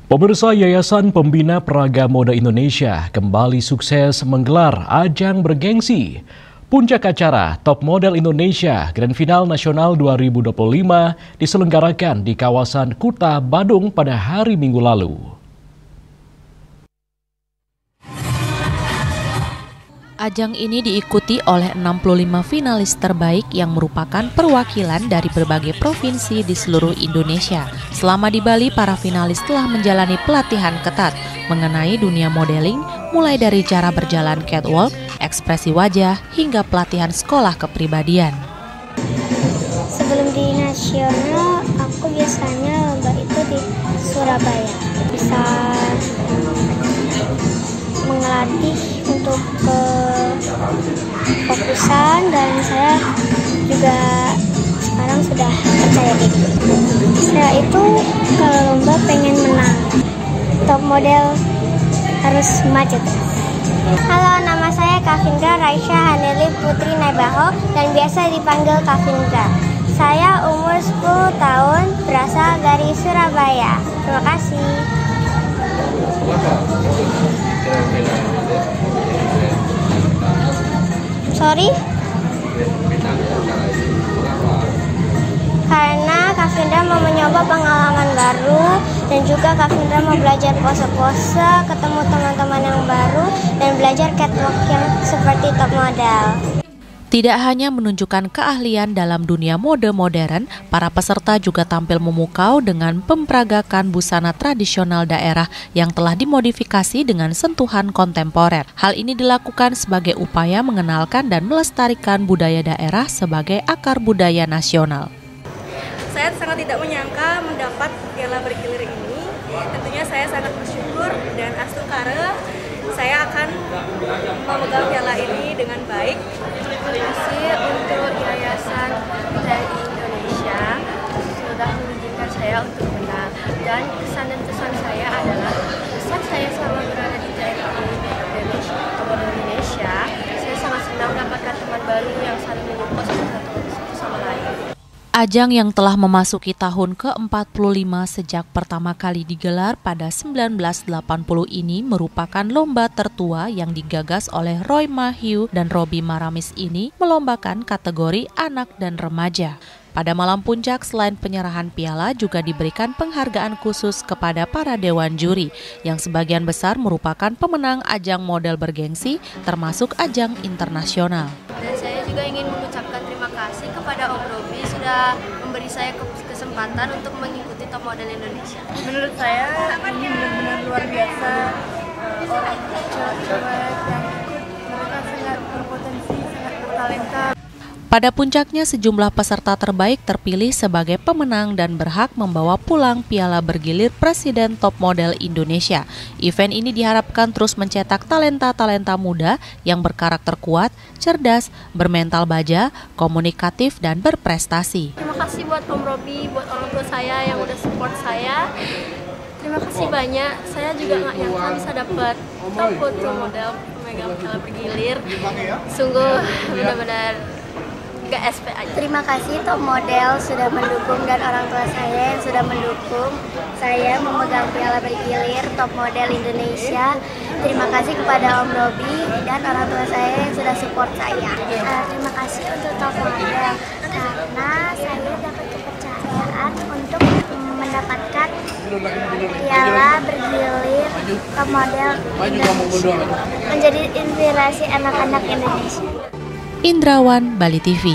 Pemirsa, Yayasan Pembina Peraga Mode Indonesia kembali sukses menggelar ajang bergengsi. Puncak acara Top Model Indonesia Grand Final Nasional 2025 diselenggarakan di kawasan Kuta, Badung pada hari Minggu lalu. Ajang ini diikuti oleh 65 finalis terbaik yang merupakan perwakilan dari berbagai provinsi di seluruh Indonesia. Selama di Bali, para finalis telah menjalani pelatihan ketat mengenai dunia modeling, mulai dari cara berjalan catwalk, ekspresi wajah, hingga pelatihan sekolah kepribadian. Sebelum di nasional, aku biasanya lomba itu di Surabaya. Bisa mengelatih untuk fokusan, dan saya juga sekarang sudah percaya diri. Saya itu kalau lomba pengen menang. Top model harus maju. Halo, nama saya Kavindra Raisya Haneli Putri Nebaho dan biasa dipanggil Kavindra. Saya umur 10 tahun, berasal dari Surabaya. Terima kasih. Sorry? Karena Kavindra mau mencoba pengalaman baru, dan juga Kavindra mau belajar pose-pose, ketemu teman-teman yang baru, dan belajar catwalk yang seperti top model. Tidak hanya menunjukkan keahlian dalam dunia mode modern, para peserta juga tampil memukau dengan memperagakan busana tradisional daerah yang telah dimodifikasi dengan sentuhan kontemporer. Hal ini dilakukan sebagai upaya mengenalkan dan melestarikan budaya daerah sebagai akar budaya nasional. Saya sangat tidak menyangka mendapat piala bergilir ini. Tentunya saya sangat bersyukur dan astukara saya akan memegang piala ini dengan baik. Terima kasih untuk Yayasan TNI Indonesia sudah mengizinkan saya untuk menang, dan kesan dan pesan saya adalah saat saya selama berada di TNI Indonesia, saya sangat senang mendapatkan teman baru yang saling menyupport satu sama lain. Ajang yang telah memasuki tahun ke-45 sejak pertama kali digelar pada 1980 ini merupakan lomba tertua yang digagas oleh Roy Mahyu dan Robi Maramis ini melombakan kategori anak dan remaja. Pada malam puncak, selain penyerahan piala juga diberikan penghargaan khusus kepada para dewan juri yang sebagian besar merupakan pemenang ajang model bergengsi termasuk ajang internasional. Dan saya juga ingin mengucapkan terima kasih kepada Om Robi sudah memberi saya kesempatan untuk mengikuti Top Model Indonesia. Menurut saya ini benar-benar luar biasa. Orang cewek-cewek yang ikut, mereka sangat berpotensi, sangat bertalenta. Pada puncaknya, sejumlah peserta terbaik terpilih sebagai pemenang dan berhak membawa pulang piala bergilir Presiden Top Model Indonesia. Event ini diharapkan terus mencetak talenta-talenta muda yang berkarakter kuat, cerdas, bermental baja, komunikatif, dan berprestasi. Terima kasih buat Om Robi, buat orang tua saya yang udah support saya. Terima kasih banyak. Saya juga nggak nyangka bisa dapat top photo model pemegang piala bergilir. Sungguh benar-benar gak SP aja. Terima kasih Top Model sudah mendukung, dan orang tua saya yang sudah mendukung saya memegang piala bergilir Top Model Indonesia. Terima kasih kepada Om Robi dan orang tua saya yang sudah support saya. Terima kasih untuk Top Model karena saya dapat kepercayaan untuk mendapatkan piala bergilir Top Model Indonesia, menjadi inspirasi anak-anak Indonesia. Indrawan, Bali TV.